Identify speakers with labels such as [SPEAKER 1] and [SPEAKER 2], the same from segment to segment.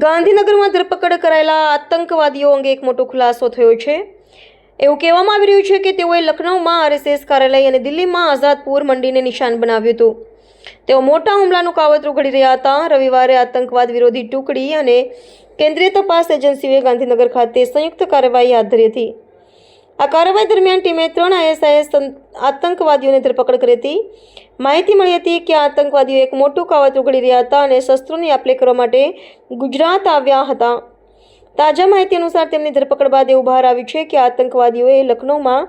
[SPEAKER 1] ગાંધીનગરમાં ધરપકડ કરાયેલા આતંકવાદીઓ અંગે એક મોટો ખુલાસો થયો છે। એવું કહેવામાં આવી રહ્યું છે કે તેઓએ લખનૌમાં આરએસએસ કાર્યાલય અને દિલ્હીમાં આઝાદપુર મંડીને નિશાન બનાવ્યું હતું। તેઓ મોટા હુમલાનું કાવતરું ઘડી રહ્યા હતા। રવિવારે આતંકવાદ વિરોધી ટુકડી અને કેન્દ્રીય તપાસ એજન્સીઓએ ગાંધીનગર ખાતે સંયુક્ત કાર્યવાહી હાથ ધરી હતી। આ કાર્યવાહી દરમિયાન ટીમે 3 આઈએસઆઈએસ આતંકવાદીઓને ધરપકડ કરી હતી। માહિતી મળી હતી કે આતંકવાદીઓ એક મોટું કાવતરું ઘડી રહ્યા હતા અને શસ્ત્રોની આપ-લે કરવા માટે ગુજરાત આવ્યા હતા। તાજા માહિતી અનુસાર તેમની ધરપકડ બાદ એવું બહાર આવ્યું છે કે આતંકવાદીઓએ લખનૌમાં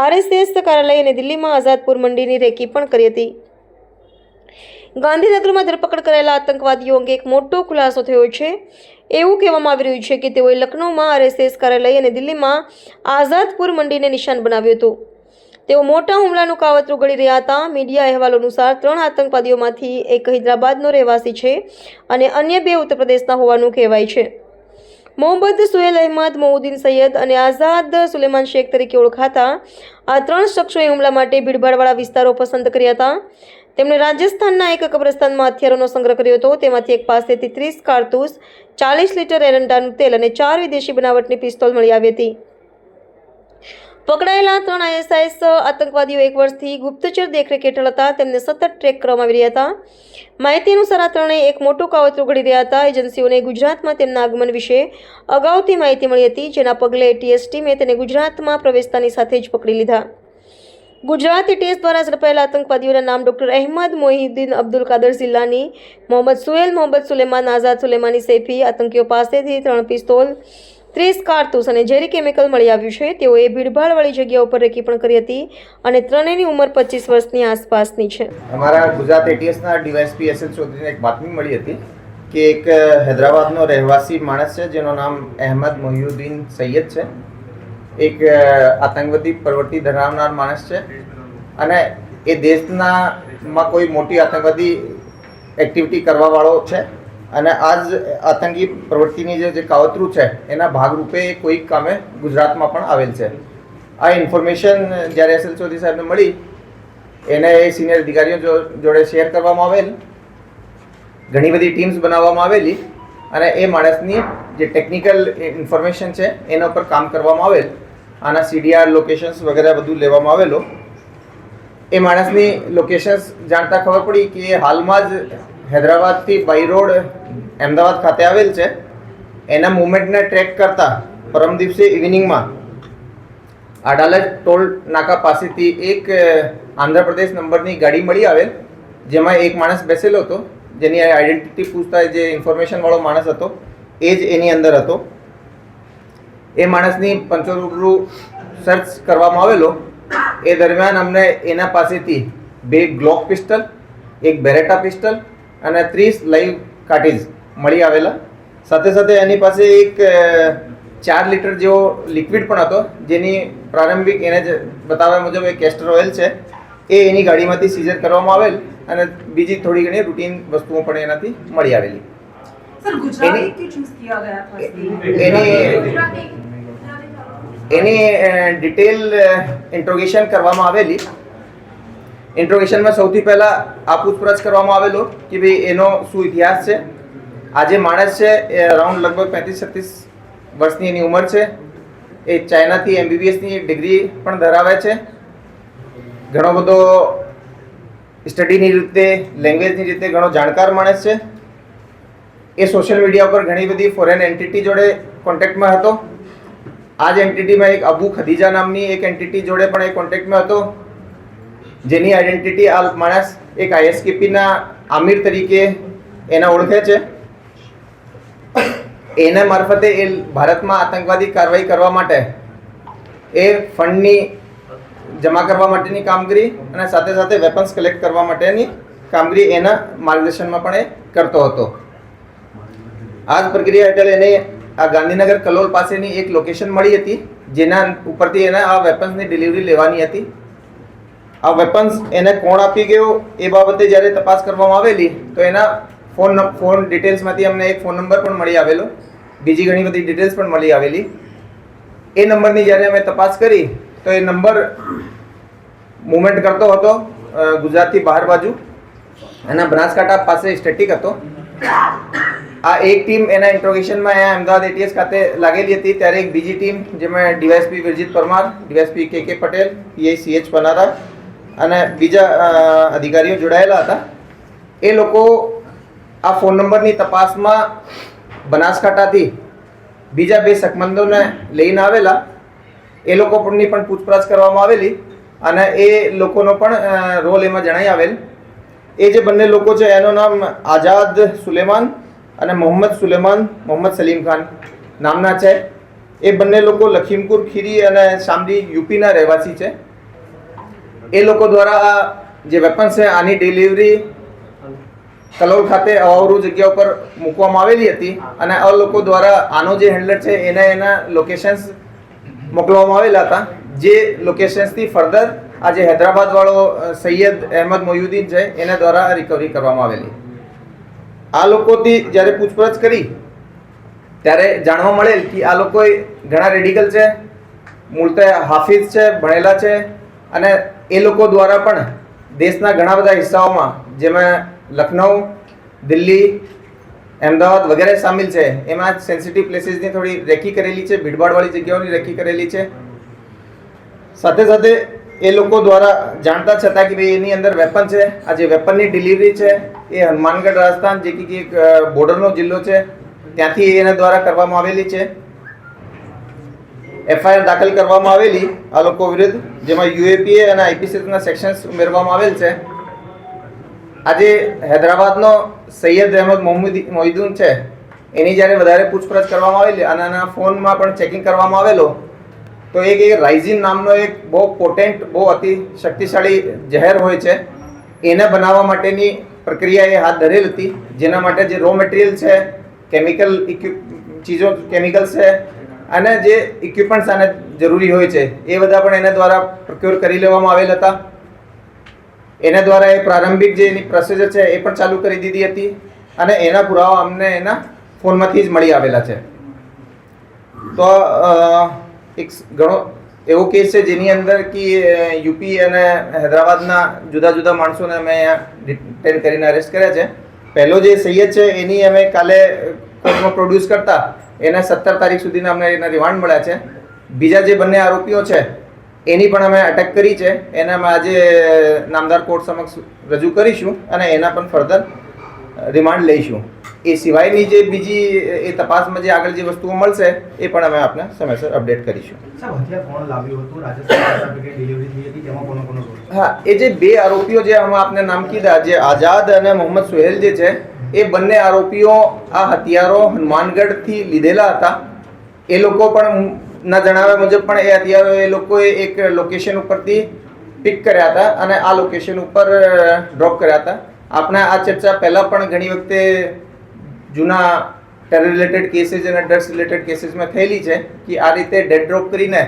[SPEAKER 1] આરએસએસ કાર્યાલય અને દિલ્હીમાં આઝાદપુર મંડીની રેકી પણ કરી હતી। ગાંધીનગરમાં ધરપકડ કરાયેલા આતંકવાદીઓ અંગે એક મોટો ખુલાસો થયો છે। એવું કહેવામાં આવી રહ્યું છે કે તેઓએ લખનૌમાં આરએસએસ કાર્યાલય અને દિલ્હીમાં આઝાદપુર મંડીને નિશાન બનાવ્યું હતું। તેઓ મોટા હુમલાનું કાવતરું ઘડી રહ્યા હતા। મીડિયા અહેવાલો અનુસાર 3 આતંકવાદીઓમાંથી એક હૈદરાબાદનો રહેવાસી છે અને અન્ય 2 ઉત્તર પ્રદેશના હોવાનું કહેવાય છે। મોહમ્મદ સુહેલ અહેમદ, મોઉદ્દીન સૈયદ અને આઝાદ સુલેમાન શેખ તરીકે ઓળખાતા આ 3 શખ્સોએ હુમલા માટે ભીડભાડવાળા વિસ્તારો પસંદ કર્યા હતા। તેમણે રાજસ્થાનના એક કબ્રસ્તાનમાં હથિયારોનો સંગ્રહ કર્યો હતો। તેમાંથી એક પાસેથી 30 કારતૂસ, 40 લીટર એરંડાનું તેલ અને 4 વિદેશી બનાવટની પિસ્તોલ મળી આવી હતી। પકડાયેલા 3 આઈએસઆઈએસ આતંકવાદીઓ 1 વર્ષથી ગુપ્તચર દેખરેખ હેઠળ હતા। તેમને સતત ટ્રેક કરવામાં આવી રહ્યા હતા। માહિતી અનુસાર આ 3 એક મોટું કાવતરું ઘડી રહ્યા હતા। એજન્સીઓને ગુજરાતમાં તેમના આગમન વિશે અગાઉથી માહિતી મળી હતી, જેના પગલે એટીએસ ટીમે તેને ગુજરાતમાં પ્રવેશતાની સાથે જ પકડી લીધા। ગુજરાત એટીએસ દ્વારા ઝડપાયેલા આતંકવાદીઓના નામ ડોક્ટર અહેમદ મોહિઉદ્દીન, અબ્દુલ કાદર સિલ્લાની, મોહમ્મદ સુહેલ, મોહમ્મદ સુલેમાન, આઝાદ સુલેમાની સૈફી। આતંકીઓ પાસેથી 3 પિસ્તોલ, 30 કારતૂસ અને ઝેરી કેમિકલ મળી આવ્યું છે। તેઓએ ભીડભાડવાળી જગ્યા ઉપર રેકી પણ કરી હતી અને ત્રણેયની ઉંમર 25 વર્ષની આસપાસની છે।
[SPEAKER 2] અમારા ગુજરાત એટીએસના ડીવાયએસપી એસએલ ચૌધરીને એક બાતમી મળી હતી કે એક હૈદરાબાદનો રહેવાસી માણસ છે જેનું નામ અહેમદ મોહિઉદ્દીન સૈયદ છે। એક આતંકવાદી પ્રવૃત્તિ ધરાવનાર માણસ છે અને એ દેશમાં કોઈ મોટી આતંકવાદી એક્ટિવિટી કરવાવાળો છે અને આજ આતંકી પ્રવૃત્તિની જે કાવતરું છે એના ભાગરૂપે કોઈક કામે ગુજરાતમાં પણ આવેલ છે। આ ઇન્ફોર્મેશન જ્યારે એસએલ ચૌધરી સાહેબને મળી, એને એ સિનિયર અધિકારીઓ જોડે શેર કરવામાં આવેલ। ઘણી બધી ટીમ્સ બનાવવામાં આવેલી અને એ માણસની જે ટેકનિકલ ઇન્ફોર્મેશન છે એના ઉપર કામ કરવામાં આવેલ। આના સીડીઆર લોકેશન્સ વગેરે બધું લેવામાં આવેલો। એ માણસની લોકેશન્સ જાણતા ખબર પડી કે એ હાલમાં જ હૈદરાબાદથી બાય રોડ અમદાવાદ ખાતે આવેલ છે। એના મુવમેન્ટને ટ્રેક કરતા પરમ દિવસે ઇવનિંગમાં અડાલજ ટોલ નાકા પાસેથી એક આંધ્રપ્રદેશ નંબરની ગાડી મળી આવેલ, જેમાં એક માણસ બેસેલો હતો, જેની આઈડેન્ટિટી પૂછતા જે ઇન્ફોર્મેશનવાળો માણસ હતો એ જ એની અંદર હતો। એ માણસની પંચોરૂબરૂ સર્ચ કરવામાં આવેલો। એ દરમિયાન અમને એના પાસેથી 2 ગ્લોક પિસ્ટલ, એક બેરેટા પિસ્ટલ અને 30 લાઈવ કાર્ટ્રીજ મળી આવેલા। સાથે સાથે એની પાસે એક 4 લીટર જેવો લિક્વિડ પણ હતો, જેની પ્રારંભિક એને જ બતાવ્યા મુજબ એ કેસ્ટર ઓઇલ છે। એ એની ગાડીમાંથી સીઝર કરવામાં આવેલ અને બીજી થોડી ઘણી રૂટીન વસ્તુઓ પણ એનાથી મળી આવેલી। એની ડિટેલ ઇન્ટ્રોગેશન કરવામાં આવેલી। ઇન્ટ્રોગેશનમાં સૌથી પહેલાં આ પૂછપરછ કરવામાં આવેલો કે ભાઈ એનો શું ઇતિહાસ છે। આ જે માણસ છે એ અરાઉન્ડ લગભગ 35-36 વર્ષની એની ઉંમર છે। એ ચાઇનાથી એમબીબીએસની ડિગ્રી પણ ધરાવે છે। ઘણો બધો સ્ટડીની રીતે, લેંગ્વેજની રીતે ઘણો જાણકાર માણસ છે। એ સોશિયલ મીડિયા ઉપર ઘણી બધી ફોરેન એન્ટિટી જોડે કોન્ટેક્ટમાં હતો। આ જ એન્ટિટીમાં એક અબુ ખદીજા નામની એક એન્ટિટી જોડે પણ એ કોન્ટેક્ટમાં હતો, જેની આઈડેન્ટિટી આ માણસ એક આઈએસકેપીના આમિર તરીકે એને ઓળખે છે। એના મારફતે એ ભારતમાં આતંકવાદી કાર્યવાહી કરવા માટે એ ફંડની જમા કરવા માટેની કામગીરી અને સાથે સાથે વેપન્સ કલેક્ટ કરવા માટેની કામગીરી એના માર્ગદર્શનમાં પણ એ કરતો હતો। આ જ પ્રક્રિયા હેઠળ એને આ ગાંધીનગર કલોલ પાસેની એક લોકેશન મળી હતી, જેના ઉપરથી એને આ વેપન્સની ડિલિવરી લેવાની હતી। આ વેપન્સ એને કોણ આપી ગયો એ બાબતે જ્યારે તપાસ કરવામાં આવેલી તો એના ફોન ડિટેલ્સમાંથી અમને એક ફોન નંબર પણ મળી આવેલો, બીજી ઘણી બધી ડિટેલ્સ પણ મળી આવેલી। એ નંબરની જ્યારે અમે તપાસ કરી તો એ નંબર મૂવમેન્ટ કરતો હતો ગુજરાતથી બહાર બાજુ અને બનાસકાંઠા પાસે સ્ટેટિક હતો। આ એક ટીમ એના ઇન્ટ્રોગેશનમાં અહીંયા અમદાવાદ એટીએસ ખાતે લાગેલી હતી, ત્યારે એક બીજી ટીમ જેમાં ડીવાયએસપી વિરજીત પરમાર, ડીવાયએસપી કે પટેલ, પીઆઈ CH પનારા અને બીજા અધિકારીઓ જોડાયેલા હતા. એ લોકો આ ફોન નંબરની તપાસમાં બનાસકાંઠાથી બીજા 2 શકમંદોને લઈને આવેલા. એ લોકો પરની પણ પૂછપરછ કરવામાં આવેલી અને એ લોકોનો પણ રોલ એમાં જણાઈ આવેલ. એ જે બંને લોકો છે એનું નામ આઝાદ સુલેમાન અને મોહમ્મદ સુલેમાન મોહમ્મદ સલીમ ખાન નામના છે. એ બંને લોકો લખીમપુર ખીરી અને શામલી યુપીના રહેવાસી છે. એ લોકો દ્વારા આ જે વેપન છે આની ડિલિવરી કલોલ ખાતે અવાવરૂ જગ્યા ઉપર મૂકવામાં આવેલી હતી અને આ લોકો દ્વારા આનો જે હેન્ડલર છે એના લોકેશન્સ મોકલવામાં આવેલા હતા. જે લોકેશન્સથી ફર્ધર આ જે હૈદરાબાદ વાળો સૈયદ અહેમદ મોયુદ્દીન છે એના દ્વારા રિકવરી કરવામાં આવેલી. આ લોકોથી જ્યારે પૂછપરછ કરી ત્યારે જાણવા મળેલ કે આ લોકો ઘણા રેડિકલ છે, મૂળતે હાફિઝ છે, ભણેલા છે અને એ લોકો દ્વારા પણ દેશના ઘણા બધા હિસ્સાઓમાં જેમાં લખનઉ, દિલ્હી, અમદાવાદ વગેરે સામેલ છે, એમાં સેન્સિટિવ પ્લેસીસની થોડી રેકી કરેલી છે, ભીડભાડવાળી જગ્યાઓની રેકી કરેલી છે. સાથે સાથે એ લોકો દ્વારા જાણતા છતાં કે ભાઈ એની અંદર વેપન છે, આ જે વેપનની ડિલિવરી છે એ હનુમાનગઢ રાજસ્થાન જે કે એક બોર્ડરનો જિલ્લો છે ત્યાંથી એના દ્વારા કરવામાં આવેલી છે. FIR દાખલ કરવામાં આવેલી આ લોકો વિરુદ્ધ, જેમાં UAPA અને IPC ના સેક્શન્સ ઉમેરવામાં આવેલ છે. આજે હૈદરાબાદનો સૈયદ અહેમદ મોહિદ્દીન છે એની જ્યારે વધારે પૂછપરછ કરવામાં આવેલી અને આના ફોનમાં પણ ચેકિંગ કરવામાં આવેલો તો એક રાઇઝિન નામનો એક બહુ પોટેન્ટ, બહુ અતિ શક્તિશાળી ઝેર હોય છે, એને બનાવવા માટેની પ્રક્રિયા એ હાથ ધરેલ હતી. જેના માટે જે રો મટીરિયલ છે, કેમિકલ કેમિકલ્સ છે અને જે ઇક્વિપમેન્ટ્સ આને જરૂરી હોય છે એ બધા પણ એના દ્વારા પ્રોક્યોર કરી લેવામાં આવેલ હતા. એના દ્વારા એ પ્રારંભિક જે એની પ્રોસિજર છે એ પણ ચાલુ કરી દીધી હતી અને એના પુરાવા અમને એના ફોનમાંથી જ મળી આવેલા છે. તો એક ઘણો એવો કેસ છે જેની અંદર કે યુપી અને હૈદરાબાદના જુદા જુદા માણસોને અમે અહીંયા ડિટેન કરીને અરેસ્ટ કર્યા છે. પહેલો જે સૈયદ છે એની અમે કાલે કોર્ટમાં પ્રોડ્યુસ કરતા એને 17 તારીખ સુધીના અમને એના રિમાન્ડ મળ્યા છે. બીજા જે બંને આરોપીઓ છે એની પણ અમે અટક કરી છે, એને અમે આજે નામદાર કોર્ટ સમક્ષ રજૂ કરીશું અને એના પણ ફર્ધર રિમાન્ડ લઈશું. એ સિવાયની જે બીજી એ તપાસમાં જે આગળ જે વસ્તુઓ મળશે એ પણ અમે આપને સમયસર અપડેટ કરીશું. હા, એ જે 2 આરોપીઓ જે અમે આપને નામ કીધા, જે આઝાદ અને મોહમ્મદ સુહેલ જે છે એ બંને આરોપીઓ આ હથિયારો હનુમાનગઢથી લીધેલા હતા. એ લોકો પણ ના જણાવ્યા મુજબ પણ એ હથિયારો એ લોકોએ એક લોકેશન ઉપરથી પિક કર્યા હતા અને આ લોકેશન ઉપર ડ્રોપ કર્યા હતા. આપણે આ ચર્ચા પહેલાં પણ ઘણી વખતે જૂના ટેરર રિલેટેડ કેસીસ અને ડ્રગ્સ રિલેટેડ કેસીસમાં થયેલી છે કે આ રીતે ડેડ ડ્રોપ કરીને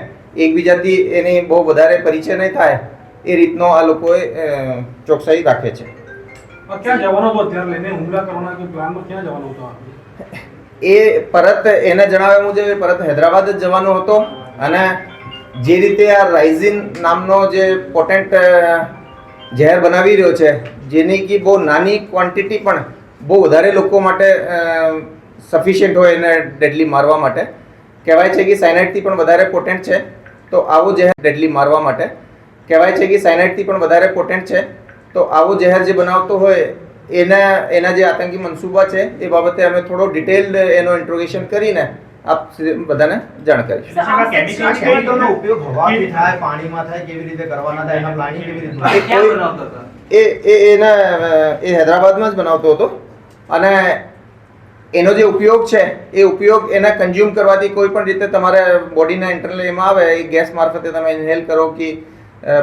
[SPEAKER 2] એકબીજાથી એની બહુ વધારે પરિચય નહીં થાય એ રીતનો આ લોકોએ ચોકસાઈ રાખે છે.
[SPEAKER 3] ક્યાં જવાનો હતો અત્યારે લઈને હુમલા કરવાના કે પ્લાનમાં ક્યાં જવાનો હતો?
[SPEAKER 2] એ પરત એને જણાવ્યા મુજબ એ પરત હૈદરાબાદ જ જવાનો હતો અને જે રીતે આ રાઇઝિન નામનો જે પોટેન્ટ ઝેર બનાવી રહ્યો છે જેની કે બહુ નાની ક્વોન્ટિટી પણ બહુ વધારે લોકો માટે સફિશિયન્ટ હોય એને ડેડલી મારવા માટે, કહેવાય છે કે સાયનાઇડથી પણ વધારે પોટેન્ટ છે. તો આવો ઝેર ડેડલી મારવા માટે કહેવાય છે કે સાયનાઇડથી પણ વધારે પોટેન્ટ છે. તો આવો ઝેર જે બનાવતો હોય એના જે આતંકી મનસૂબા છે એ બાબતે અમે થોડો ડિટેલ્ડ એનો ઇન્ટ્રોગેશન કરીને આપ બધાને જાણ કરીશું. એ હૈદરાબાદમાં જ બનાવતો હતો અને એનો જે ઉપયોગ છે એ ઉપયોગ એના કન્ઝ્યુમ કરવાથી કોઈ પણ રીતે તમારે બોડીના ઇન્ટરનલ એમાં આવે એ ગેસ મારફતે તમે ઇન્હેલ કરો કે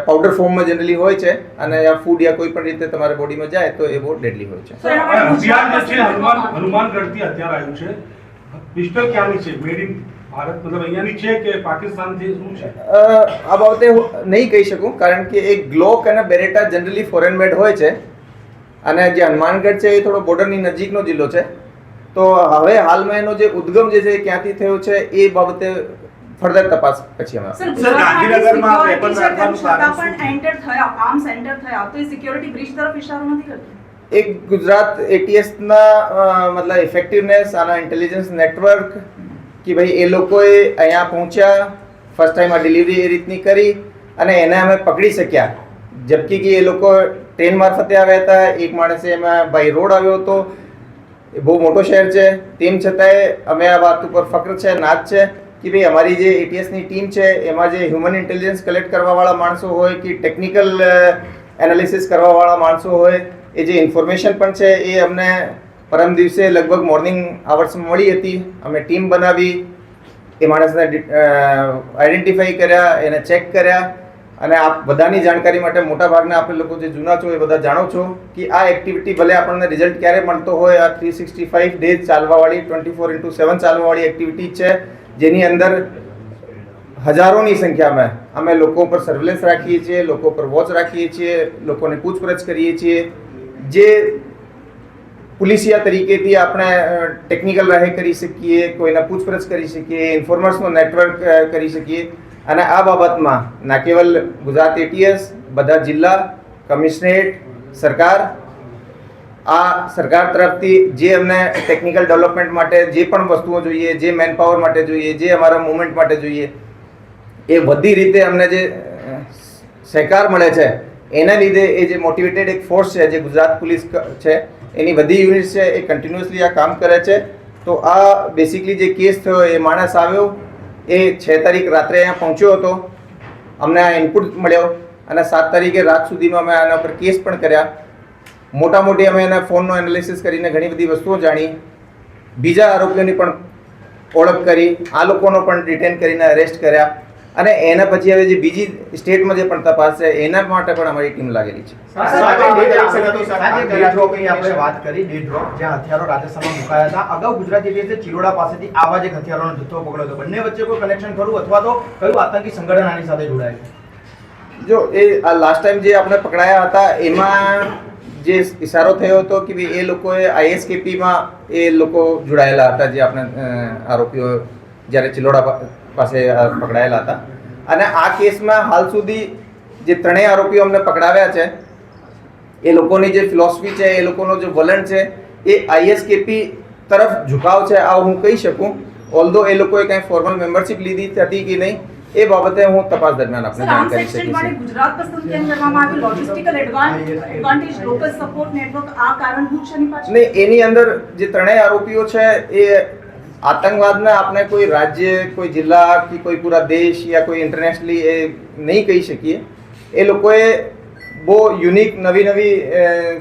[SPEAKER 2] પાવડર ફોર્મમાં જનરલી હોય છે અને યા ફૂડ યા કોઈ પણ રીતે તમારા બોડીમાં જાય તો એ બહુ ડેડલી હોય છે.
[SPEAKER 3] હનુમાનગઢથી હથિયાર આવ્યું છે, પિસ્ટલ ક્યાંની છે? મેડ ઇન ભારત મતલબ અહીંયાની છે કે પાકિસ્તાનથી શું છે?
[SPEAKER 2] આ બાબતે નહીં કહી શકું કારણ કે એક ગ્લોક અને બેરેટા જનરલી ફોરેન મેડ હોય છે અને જે હનુમાનગઢ છે એ થોડો બોર્ડરની નજીકનો જિલ્લો છે. તો હવે હાલમાં એનો જે ઉદ્ગમ જે છે એ ક્યાંથી થયો છે એ બાબતે ફર્ધર તપાસ પછી અમે
[SPEAKER 3] સર ગાંધીનગરમાં વેપન રાખવાનું
[SPEAKER 4] પણ એન્ટર થયા, આર્મ્સ એન્ટર થયા તો એ સિક્યોરિટી બ્રીચ તરફ ઇશારો નથી કરતું?
[SPEAKER 2] એક ગુજરાત એટીએસના મતલબ ઇફેક્ટિવનેસ આના ઇન્ટેલિજન્સ નેટવર્ક કે ભાઈ એ લોકોએ અહીંયા પહોંચ્યા, ફર્સ્ટ ટાઈમ આ ડિલિવરી એ રીતની કરી અને એને અમે પકડી શક્યા. જબકી કે એ લોકો ટ્રેન મારફતે આવ્યા હતા, એક માણસે એમાં બાય રોડ આવ્યો હતો. એ બહુ મોટો શહેર છે, તેમ છતાંય અમે આ વાત ઉપર ફક્ર છે, નાજ છે કે ભાઈ અમારી જે એટીએસની ટીમ છે એમાં જે હ્યુમન ઇન્ટેલિજન્સ કલેક્ટ કરવાવાળા માણસો હોય કે ટેકનિકલ એનાલિસિસ કરવાવાળા માણસો હોય, એ જે ઇન્ફોર્મેશન પણ છે એ અમને પરમ દિવસે લગભગ મોર્નિંગ આવર્સમાં મળી હતી. અમે ટીમ બનાવી, એ માણસને આઈડેન્ટિફાઈ કર્યા, એને ચેક કર્યા અને આપ બધાની જાણકારી માટે મોટાભાગના આપણે લોકો જે જૂના છો એ બધા જાણો છો કે આ એક્ટિવિટી ભલે આપણને રિઝલ્ટ ક્યારે મળતો હોય, આ 365 ડેઝ ચાલવાવાળી 24/7 ચાલવાવાળી એક્ટિવિટી છે, જેની અંદર હજારોની સંખ્યામાં અમે લોકો પર સર્વેલન્સ રાખીએ છીએ, લોકો પર વોચ રાખીએ છીએ, લોકોને પૂછપરછ કરીએ છીએ. જે પોલીસિયા તરીકેથી આપણે ટેકનિકલ રાહે કરી શકીએ, કોઈને પૂછપરછ કરી શકીએ, ઇન્ફોર્મર્સનો નેટવર્ક કરી શકીએ. અને આ બાબતમાં ના કેવલ ગુજરાત એટીએસ, બધા જિલ્લા કમિશનરેટ, સરકાર, આ સરકાર તરફથી જે અમને ટેકનિકલ ડેવલપમેન્ટ માટે જે પણ વસ્તુઓ જોઈએ, જે મેન પાવર માટે જોઈએ, જે અમારા મુવમેન્ટ માટે જોઈએ, એ બધી રીતે અમને જે સહકાર મળે છે એના લીધે એ જે મોટિવેટેડ એક ફોર્સ છે જે ગુજરાત પોલીસ છે, એની બધી યુનિટ છે એ કન્ટિન્યુઅસલી આ કામ કરે છે. તો આ બેસિકલી જે કેસ થયો, એ માણસ આવ્યો, એ 6 તારીખ રાત્રે અહીંયા પહોંચ્યો હતો, અમને આ ઇનપુટ મળ્યો અને 7 તારીખે રાત સુધીમાં અમે આના પર કેસ પણ કર્યા. મોટા મોટી અમે એના ફોનનો એનાલિસિસ કરીને ઘણી બધી વસ્તુઓ જાણી, બીજા આરોપીઓની પણ ઓળખ કરી, આ લોકોનો પણ ડિટેન કરીને અરેસ્ટ કર્યા અને એના પછી હવે જે બીજી સ્ટેટમાં જે પણ તપાસ છે એના માટે પણ અમારી ટીમ લાગેલી છે.
[SPEAKER 4] આપણે વાત કરી ડે ડ્રોપ, જ્યાં હથિયારો રાજસ્થાનમાં મુકાયા હતા. અગાઉ ગુજરાત એટીએસે ચિલોડા પાસેથી આવા જ એક હથિયારોનો જથ્થો પકડ્યો હતો. બંને વચ્ચે કોઈ કનેક્શન ખરું અથવા તો કયું આતંકી સંગઠન આની સાથે જોડાયેલું?
[SPEAKER 2] જો એ આ લાસ્ટ ટાઈમ જે આપણે પકડાયા હતા એમાં જે ઇશારો થયો હતો કે ભાઈ એ લોકોએ આઈએસકેપીમાં એ લોકો જોડાયેલા હતા, જે આપણે આરોપીઓ જ્યારે ચિલોડા પાસે પકડાયેલા હતા. અને આ કેસમાં હાલ સુધી જે ત્રણેય આરોપીઓ અમને પકડાવ્યા છે એ લોકોની જે ફિલોસફી છે, એ લોકોનો જે વલણ છે એ આઈએસકેપી તરફ ઝુકાવ છે, આ હું કહી શકું. ઓલ્ધો એ લોકોએ કંઈ ફોર્મલ મેમ્બરશિપ લીધી હતી કે નહીં એ બાબતે હું તપાસ દરમિયાન આપને જાણ કરી શકીશ.
[SPEAKER 5] ગુજરાત પસંદ કેમ કરવામાં આવ્યું? Logistical advantage, local support network, આ કારણ છે એની પાછળ?
[SPEAKER 2] નહીં, એની અંદર જે ત્રણેય આરોપીઓ છે એ આતંકવાદને આપણે કોઈ રાજ્ય, કોઈ જિલ્લા કે કોઈ પૂરા દેશ યા કોઈ ઇન્ટરનેશનલી એ નહીં કહી શકીએ. એ લોકોએ બહુ યુનિક નવી નવી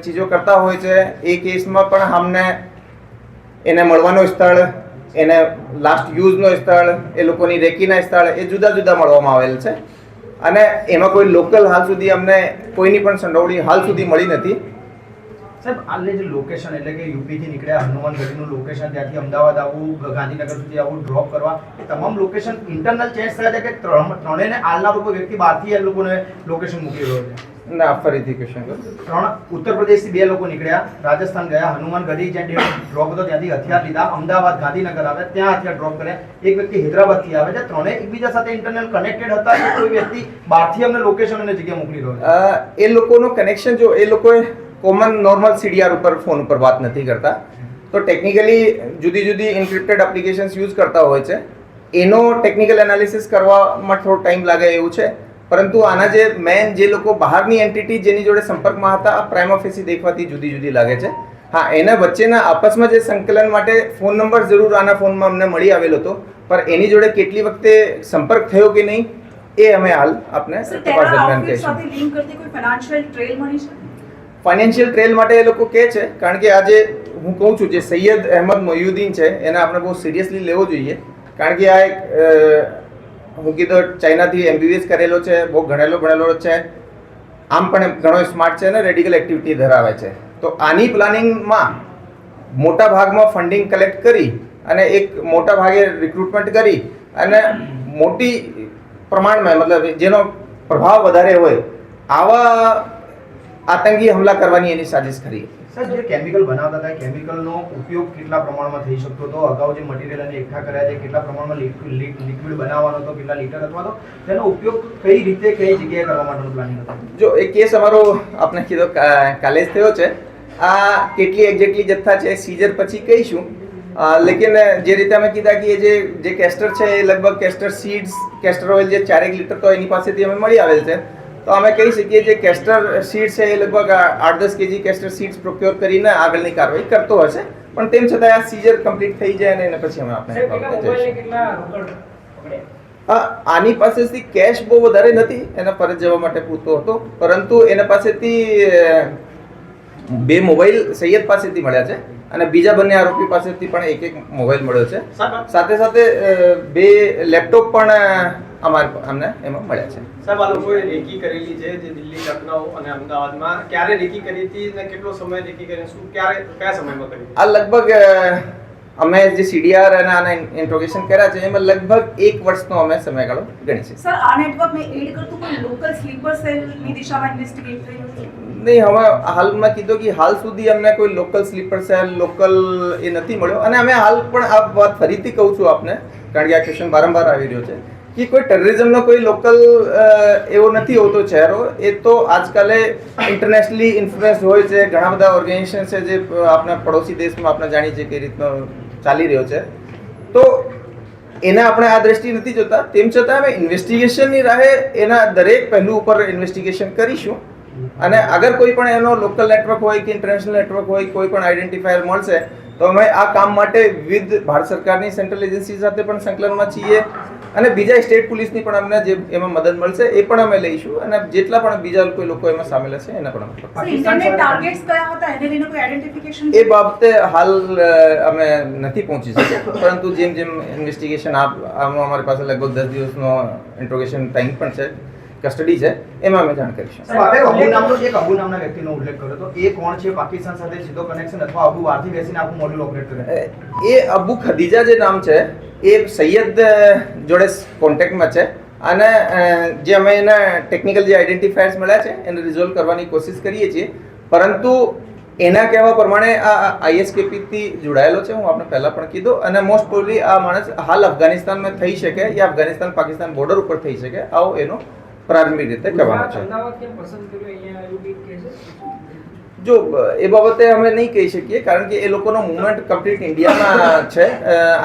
[SPEAKER 2] ચીજો કરતા હોય છે. એ કેસમાં પણ અમને એને મળવાનો સ્થળ, એને લાસ્ટ યુઝનો સ્થળ, એ લોકોની રેકીના સ્થળ એ જુદા જુદા મળવામાં આવેલ છે અને એમાં કોઈ લોકલ હાલ સુધી અમને કોઈની પણ સંડોવણી હાલ સુધી મળી નથી.
[SPEAKER 4] સાહેબ, આલે જે લોકેશન એટલે કે યુપીથી નીકળ્યા હનુમાનગઢીનું લોકેશન, ત્યાંથી અમદાવાદ આવવું, ગાંધીનગર સુધી આવવું, ડ્રોપ કરવા, એ તમામ લોકેશન ઇન્ટરનલ ચેન્જ થયા છે કે ત્રણેયને આલના કોઈ વ્યક્તિ બહારથી એ લોકોને લોકેશન મૂકી રહ્યો છે?
[SPEAKER 2] ના, ફરીથી ક્વેશ્ચન કરો.
[SPEAKER 4] 3 ઉત્તર પ્રદેશથી 2 લોકો નીકળ્યા, રાજસ્થાન ગયા, હનુમાનગઢી જ્યાં ડ્રોપ હતો ત્યાંથી હથિયાર લીધા, અમદાવાદ ગાંધીનગર આવ્યા, ત્યાં હથિયાર ડ્રોપ કર્યા, એક વ્યક્તિ હૈદરાબાદથી આવે છે. ત્રણેય એકબીજા સાથે ઇન્ટરનલ કનેક્ટેડ હતા કે કોઈ વ્યક્તિ બહારથી અમને લોકેશન અને જગ્યા મોકલી રહ્યો છે?
[SPEAKER 2] એ લોકોનું કનેક્શન, જો એ લોકોએ કોમન નોર્મલ સીડીઆર ઉપર ફોન ઉપર વાત નથી કરતા, તો ટેકનિકલી જુદી જુદી ઇન્ક્રિપ્ટેડ એપ્લિકેશન્સ યુઝ કરતા હોય છે. એનો ટેકનિકલ એનાલિસિસ કરવામાં થોડો ટાઈમ લાગે એવું છે. પરંતુ આના જે મેન જે લોકો બહારની એન્ટિટી જેની જોડે સંપર્કમાં હતા, આ પ્રાઇમા ફેસી દેખવાથી જુદી જુદી લાગે છે. હા, એના વચ્ચેના આપસમાં જે સંકલન માટે ફોન નંબર જરૂર આના ફોનમાં અમને મળી આવેલો હતો, પણ એની જોડે કેટલી વખતે સંપર્ક થયો કે નહીં એ અમે હાલ આપને તપાસ દરમિયાન કહીશું. ફાઇનાન્શિયલ ટ્રેલ માટે એ લોકો કહે છે, કારણ કે આજે હું કહું છું જે સૈયદ અહેમદ મોહ્યુદ્દીન છે એને આપણે બહુ સિરિયસલી લેવો જોઈએ. કારણ કે આ એક હું કીધું ચાઇનાથી MBBS કરેલો છે, બહુ ભણેલો છે, આમ પણ ઘણો સ્માર્ટ છે ને રેડિકલ એક્ટિવિટી ધરાવે છે. તો આની પ્લાનિંગમાં મોટા ભાગમાં ફંડિંગ કલેક્ટ કરી અને એક મોટા ભાગે રિક્રુટમેન્ટ કરી અને મોટી પ્રમાણમાં મતલબ જેનો પ્રભાવ વધારે હોય આવા આતંકી હુમલા કરવાની એની સાજિશ કરી.
[SPEAKER 4] સર, જે કેમિકલ બનાવતા હતા, કેમિકલનો ઉપયોગ કેટલા પ્રમાણમાં થઈ શકતો હતો? અગાઉ જે મટીરિયલ અને એકઠા કર્યા છે, કેટલા પ્રમાણમાં લિક્વિડ બનાવવાનો હતો, કેટલા લીટર, અથવા તો તેનો ઉપયોગ કઈ રીતે કઈ જગ્યાએ કરવા માટેનું પ્લાનિંગ હતું?
[SPEAKER 2] જો એ કેસ અમારો આપણે કીધો કાલે જ થયો છે આ કેટલી એક્ઝેક્ટલી જથ્થા છે સીઝર પછી કહીશું, લેકિન જે રીતે અમે કીધા કે જે કેસ્ટર છે એ લગભગ કેસ્ટર સીડ્સ, કેસ્ટર ઓઇલ જે 4 લીટર તો એની પાસેથી અમે મળી આવેલ છે, તો અમે કહી શકીએ જે કેસ્ટર સીડ્સ છે એ લગભગ 8-10 કેજી કેસ્ટર સીડ્સ પ્રોક્યોર કરીને આગળની કાર્યવાહી કરતો હશે, પણ તેમ છતાં આ સીઝર કમ્પ્લીટ થઈ જાય અને એના પછી અમે આપણે આની પાસેથી કેશ બહુ વધારે નથી, એના પરત જવા માટે પૂરતો હતો, પરંતુ એના પાસેથી 2 મોબાઈલ સૈયદ પાસેથી મળ્યા છે અને બીજા બંને આરોપી પાસેથી પણ એક મોબાઈલ મળ્યો છે, સાથે સાથે 2 લેપટોપ પણ અમને એમાં મળ્યા છે.
[SPEAKER 6] સાહેબ, આ લોકોએ રેકી કરેલી છે જે દિલ્હી, લખનઉ અને અમદાવાદમાં, ક્યારે રેકી કરી હતી અને કેટલો સમય રેકી કરી, શું કયા સમયમાં કરી?
[SPEAKER 2] આ લગભગ અમે જે સીડીઆર અને આના ઇન્ટ્રોગેશન કર્યા છે એમાં લગભગ 1 વર્ષનો અમે સમયગાળો ગણી છે.
[SPEAKER 5] સર, આ નેટવર્કને એડ કરતું કોઈ લોકલ સ્લીપર સેલની દિશામાં ઇન્વેસ્ટિગેટ થઈ રહ્યું છે?
[SPEAKER 2] નહીં, હવે હાલમાં કીધું કે હાલ સુધી અમને કોઈ લોકલ સ્લીપર સેલ લોકલ એ નથી મળ્યો, અને અમે હાલ પણ આ વાત ફરીથી કહું છું આપને, કારણ કે આ ક્વેશ્ચન વારંવાર આવી રહ્યો છે કે કોઈ ટેરરિઝમનો કોઈ લોકલ એવો નથી હોતો ચહેરો, એ તો આજકાલે ઇન્ટરનેશનલી ઇન્ફ્લુએન્સ હોય છે, ઘણા બધા ઓર્ગેનાઇઝેશન છે જે આપણા પડોશી દેશમાં આપણે જાણીએ છીએ કે રીતનો ચાલી રહ્યો છે, તો એને આપણે આ દ્રષ્ટિ નથી જોતા, તેમ છતાં અમે ઇન્વેસ્ટિગેશનની રાહે એના દરેક પહેલું ઉપર ઇન્વેસ્ટિગેશન કરીશું, અને અગર કોઈ પણ એનો લોકલ નેટવર્ક હોય કે ઇન્ટરનેશનલ નેટવર્ક હોય, કોઈ પણ આઈડેન્ટિફાયર મળશે તો અમે આ કામ માટે વિવિધ ભારત સરકારની સેન્ટ્રલ એજન્સી સાથે પણ સંકલનમાં છીએ, અને બીજા સ્ટેટ પોલીસની પણ અમને જે એમાં મદદ મળશે એ પણ અમે લઈશું, અને જેટલા પણ બીજા કોઈ લોકો એમાં સામેલ હશે એના પણ અમે
[SPEAKER 5] ઇન્ટરનેટ ટાર્ગેટ્સ કયા હતા એને લઈને કોઈ આઈડેન્ટિફિકેશન?
[SPEAKER 2] એ બાબતે હાલ અમે નથી પહોંચી શક્યા, પરંતુ જેમ જેમ ઇન્વેસ્ટિગેશન અમારી પાસે લગભગ 10 દિવસનો ઇન્ટ્રોગેશન ટાઈમ પણ છે, કસ્ટડી છે, એમાં અમે જાણ કરીશું.
[SPEAKER 4] અબુ નામના વ્યક્તિનો ઉલ્લેખ કર્યો તો એ કોણ છે? પાકિસ્તાન સાથે સીધો કનેક્શન અથવા અબુ બહારથી બેસીને આખું મોડ્યુલ ઓપરેટ કરે?
[SPEAKER 2] એ અબુ ખદીજા જે નામ છે એ સૈયદ જોડે કોન્ટેક્ટમાં છે, અને જે અમે એના ટેકનિકલ જે આઈડેન્ટિફાયર્સ મળ્યા છે એને રિઝોલ્વ કરવાની કોશિશ કરીએ છીએ, પરંતુ એના કહેવા પ્રમાણે આ આઈએસકેપીથી જોડાયેલો છે, હું આપણે પહેલાં પણ કીધું, અને મોસ્ટ પ્રોબેબલી આ માણસ હાલ અફઘાનિસ્તાનમાં થઈ શકે યા અફઘાનિસ્તાન પાકિસ્તાન બોર્ડર ઉપર થઈ શકે, આવો એનો પ્રારંભિક રીતે કહેવાનો છે. જો એ બાબતે અમે નહીં કહી શકીએ, કારણ કે એ લોકોનો મુવમેન્ટ કમ્પ્લીટ ઇન્ડિયામાં છે,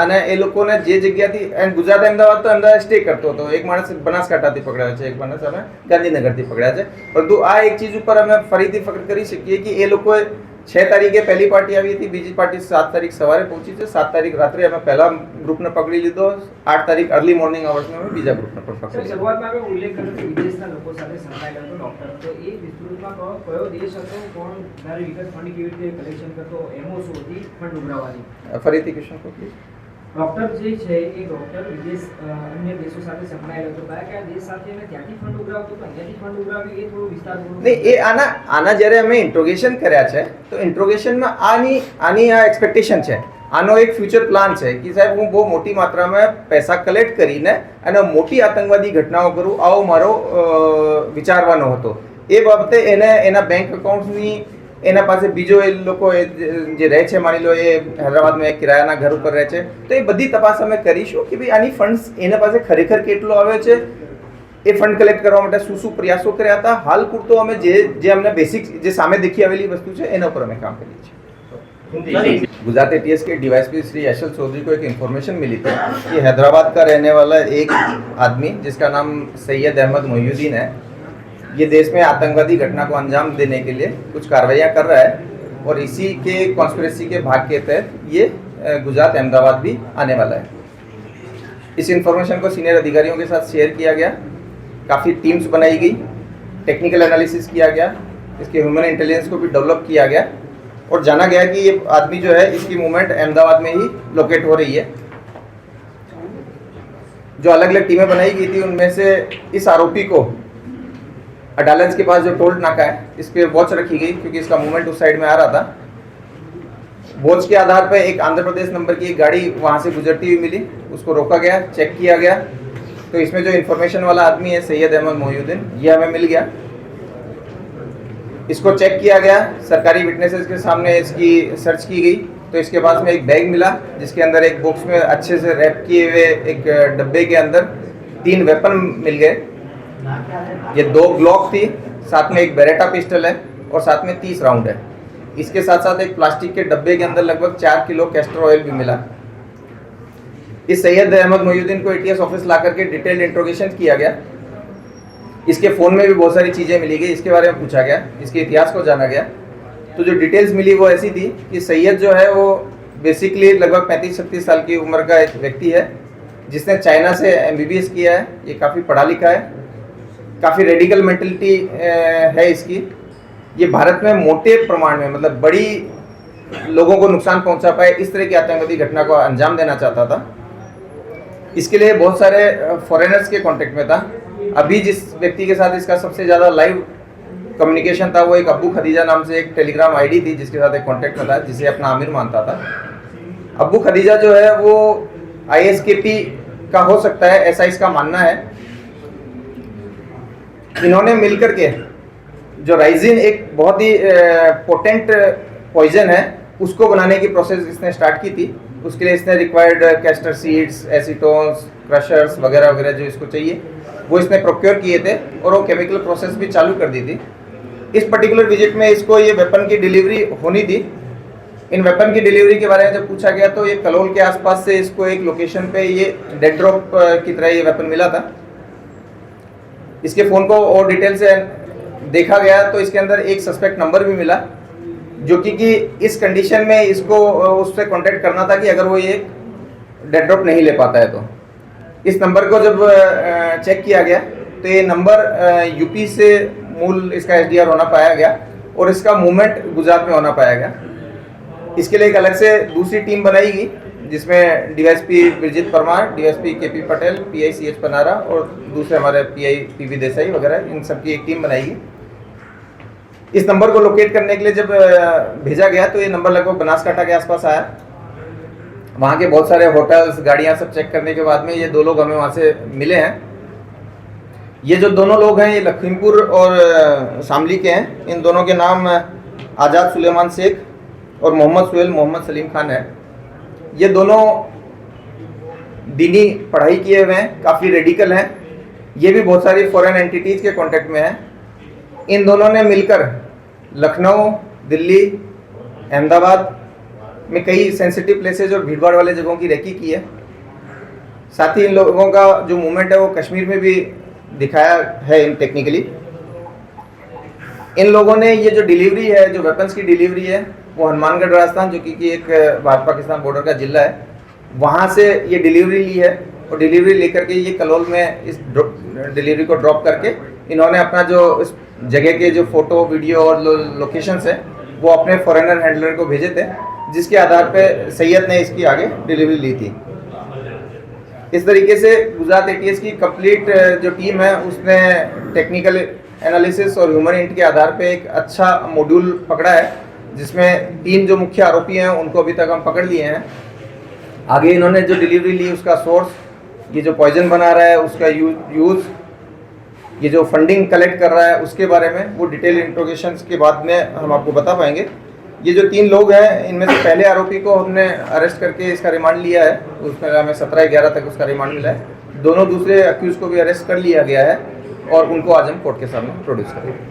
[SPEAKER 2] અને એ લોકોને જે જગ્યાથી ગુજરાત અમદાવાદ તો અમદાવાદ સ્ટે કરતો હતો, એક માણસ બનાસકાંઠાથી પકડાયો છે, એક માણસ અમે ગાંધીનગરથી પકડ્યા છે, પરંતુ આ એક ચીજ ઉપર અમે ફરીથી ફક્ત કરી શકીએ કે એ લોકોએ 6 તારીખે પહેલી પાર્ટી આવી હતી, બીજી પાર્ટી 7 તારીખ સવારે પહોંચી છે, 7 તારીખ રાત્રે અમે પહેલા ગ્રુપને પકડી લીધો, 8 તારીખ અર્લી મોર્નિંગ અવર્સમાં અમે બીજા ગ્રુપને પણ પકડી લીધો.
[SPEAKER 7] શરૂઆતમાં આપણે ઉલ્લેખ કર્યો કે વિદેશના લોકો સાથે સંકળાયેલો હતો ડોક્ટર, તો એ વિસ્તૃતમાં કયો દેશ હતો, કોણ વધારે વિગત ફંડ કેવી રીતે કલેક્શન કરતો, એમઓ શું હતી ફંડ ઉઘરાવવાની?
[SPEAKER 2] ફરીથી ક્વેશ્ચન પ્લીઝ.
[SPEAKER 7] ડોક્ટર જે છે એ ડોક્ટર વિદેશ અન્ય દેશો સાથે સંકળાયેલો હતો, કયા દેશ સાથે અને ત્યાંથી ફંડ ઉઘરાવતો હતો, અહીંયાથી ફંડ ઉઘરાવ્યું, એ થોડું વિસ્તારપૂર્વક?
[SPEAKER 2] નહીં, એ આના જ્યારે અમે ઇન્ટ્રોગેશન કર્યા છે તો ઇન્ટ્રોગેશનમાં આની આ એક્સપેક્ટેશન છે, આનો એક ફ્યુચર પ્લાન છે કે સાહેબ હું બહુ મોટી માત્રામાં પૈસા કલેક્ટ કરીને અને મોટી આતંકવાદી ઘટનાઓ કરું, આવો મારો વિચારવાનો હતો. એ બાબતે એને એના બેંક એકાઉન્ટ્સની, એના પાસે બીજો એ લોકો જે રહે છે, માની લો એ હૈદરાબાદમાં એક કિરાયાના ઘર ઉપર રહે છે, તો એ બધી તપાસ અમે કરીશું કે ભાઈ આની ફંડ્સ એના પાસે ખરેખર કેટલો આવ્યો છે, એ ફંડ કલેક્ટ કરવા માટે શું શું પ્રયાસો કર્યા હતા. હાલ પૂરતો અમે જે અમને બેસિક જે સામે દેખી આવેલી વસ્તુ છે એના ઉપર અમે કામ કરીએ છીએ. गुजरात एटीएस के डीवाईएसपी श्री यशल चौधरी को एक इन्फॉर्मेशन मिली थी कि हैदराबाद का रहने वाला एक आदमी जिसका नाम सैयद अहमद मोहिउद्दीन है, ये देश में आतंकवादी घटना को अंजाम देने के लिए कुछ कार्रवाइयाँ कर रहा है, और इसी के कॉन्स्पिरेसी के भाग के तहत ये गुजरात अहमदाबाद भी आने वाला है. इस इन्फॉर्मेशन को सीनियर अधिकारियों के साथ शेयर किया गया, काफ़ी टीम्स बनाई गई, टेक्निकल एनालिसिस किया गया, इसके ह्यूमन इंटेलिजेंस को भी डेवलप किया गया, और जाना गया कि ये आदमी जो है इसकी मूवमेंट अहमदाबाद में ही लोकेट हो रही है. जो अलग अलग टीमें बनाई गई थी उनमें से इस आरोपी को अडालज के पास जो टोल नाका है इस पे वॉच रखी गई, क्योंकि इसका मूवमेंट उस साइड में आ रहा था. वॉच के आधार पर एक आंध्र प्रदेश नंबर की एक गाड़ी वहाँ से गुजरती हुई मिली, उसको रोका गया, चेक किया गया, तो इसमें जो इन्फॉर्मेशन वाला आदमी है सैयद अहमद मोहिउद्दीन, ये हमें मिल गया. इसको चेक किया गया, सरकारी विटनेसेस के सामने इसकी सर्च की गई, तो इसके पास में एक बैग मिला जिसके अंदर एक बॉक्स में अच्छे से रैप किए हुए एक डब्बे के अंदर 3 वेपन मिल गए. ये 2 ग्लॉक थी, साथ में एक बेरेटा पिस्टल है, और साथ में 30 राउंड है. इसके साथ साथ एक प्लास्टिक के डब्बे के अंदर लगभग 4 किलो कैस्टर ऑयल भी मिला। इस सैयद अहमद मोहिउद्दीन को एटीएस ऑफिस ला करके डिटेल्ड इंट्रोगेशन किया गया। इसके फ़ोन में भी बहुत सारी चीज़ें मिली गई, इसके बारे में पूछा गया, इसके इतिहास को जाना गया। तो जो डिटेल्स मिली वो ऐसी थी कि सैयद जो है वो बेसिकली लगभग 35-36 साल की उम्र का एक व्यक्ति है, जिसने चाइना से MBBS किया है। ये काफ़ी पढ़ा लिखा है, काफ़ी रेडिकल मेंटलिटी है इसकी। ये भारत में मोटे प्रमाण में, मतलब बड़ी लोगों को नुकसान पहुंचा पाए इस तरह की आतंकवादी घटना को अंजाम देना चाहता था। इसके लिए बहुत सारे फॉरेनर्स के कांटेक्ट में था। अभी जिस व्यक्ति के साथ इसका सबसे ज़्यादा लाइव कम्युनिकेशन था वो एक अब्बू खदीजा नाम से एक टेलीग्राम आईडी थी, जिसके साथ एक कांटेक्ट में था, जिसे अपना आमिर मानता था। अब्बू खदीजा जो है वो ISKP का हो सकता है, ऐसा इसका मानना है। इन्होंने मिलकर के जो राइजिन एक बहुत ही पोटेंट पॉइजन है, उसको बनाने की प्रोसेस इसने स्टार्ट की थी। उसके लिए इसने रिक्वायर्ड कैस्टर सीड्स, एसीटोन्स, क्रशर्स वगैरह वगैरह जो इसको चाहिए वो इसने प्रोक्योर किए थे और वो केमिकल प्रोसेस भी चालू कर दी थी। इस पर्टिकुलर विजिट में इसको ये वेपन की डिलीवरी होनी थी। इन वेपन की डिलीवरी के बारे में जब पूछा गया तो ये कलोल के आसपास से इसको एक लोकेशन पे ये डेड ड्रॉप की तरह ये वेपन मिला था। इसके फ़ोन को और डिटेल से देखा गया तो इसके अंदर एक सस्पेक्ट नंबर भी मिला, जो कि इस कंडीशन में इसको उससे कांटेक्ट करना था कि अगर वो ये डेड ड्रॉप नहीं ले पाता है तो। इस नंबर को जब चेक किया गया तो ये नंबर यूपी से मूल इसका SDR होना पाया गया और इसका मूवमेंट गुजरात में होना पाया गया। इसके लिए एक अलग से दूसरी टीम बनाई गई, जिसमें DSP Birjit Parmar, DSP KP Patel, PI CH पनारा और दूसरे हमारे PI PV देसाई वगैरह, इन सब की एक टीम बनाई गई। इस नंबर को लोकेट करने के लिए जब भेजा गया तो ये नंबर लगभग बनासकांठा के आसपास आया। वहाँ के बहुत सारे होटल्स, गाड़ियाँ सब चेक करने के बाद में ये 2 लोग हमें वहाँ से मिले हैं। ये जो दोनों लोग हैं ये लखीमपुर और शामली के हैं। इन दोनों के नाम आज़ाद सुलेमान शेख और मोहम्मद सुहेल मोहम्मद सलीम खान है। ये दोनों दीनी पढ़ाई किए हुए हैं, काफ़ी रेडिकल हैं। ये भी बहुत सारी फॉरेन एंटिटीज़ के कांटेक्ट में हैं। इन दोनों ने मिलकर लखनऊ, दिल्ली, अहमदाबाद में कई सेंसिटिव प्लेसेज और भीड़भाड़ वाले जगहों की रेकी की है। साथ ही इन लोगों का जो मूवमेंट है वो कश्मीर में भी दिखाया है इन टेक्निकली। इन लोगों ने ये जो डिलीवरी है, जो वेपन्स की डिलीवरी है, वो हनुमानगढ़ राजस्थान, जो कि एक भारत पाकिस्तान बॉर्डर का जिला है, वहाँ से ये डिलीवरी ली है। और डिलीवरी लेकर के ये कलोल में इस डिलीवरी को ड्रॉप करके इन्होंने अपना जो इस जगह के जो फोटो, वीडियो और लोकेशंस है वो अपने फॉरेनर हैंडलर को भेजे थे, जिसके आधार पे सैयद ने इसकी आगे डिलीवरी ली थी। इस तरीके से गुजरात ATS की कंप्लीट जो टीम है उसने टेक्निकल एनालिसिस और ह्यूमन इंट के आधार पे एक अच्छा मॉड्यूल पकड़ा है, जिसमें 3 जो मुख्य आरोपी हैं उनको अभी तक हम पकड़ लिए हैं। आगे इन्होंने जो डिलीवरी ली उसका सोर्स, ये जो पॉइजन बना रहा है उसका यूज़, ये जो फंडिंग कलेक्ट कर रहा है उसके बारे में वो डिटेल इंट्रोगेशंस के बाद में हम आपको बता पाएंगे। ये जो 3 लोग हैं इनमें से पहले आरोपी को हमने अरेस्ट करके इसका रिमांड लिया है, उसमें हमें 17/11 तक उसका रिमांड मिला है। दोनों दूसरे अक्यूज को भी अरेस्ट कर लिया गया है और उनको आज हम कोर्ट के सामने प्रोड्यूस करेंगे।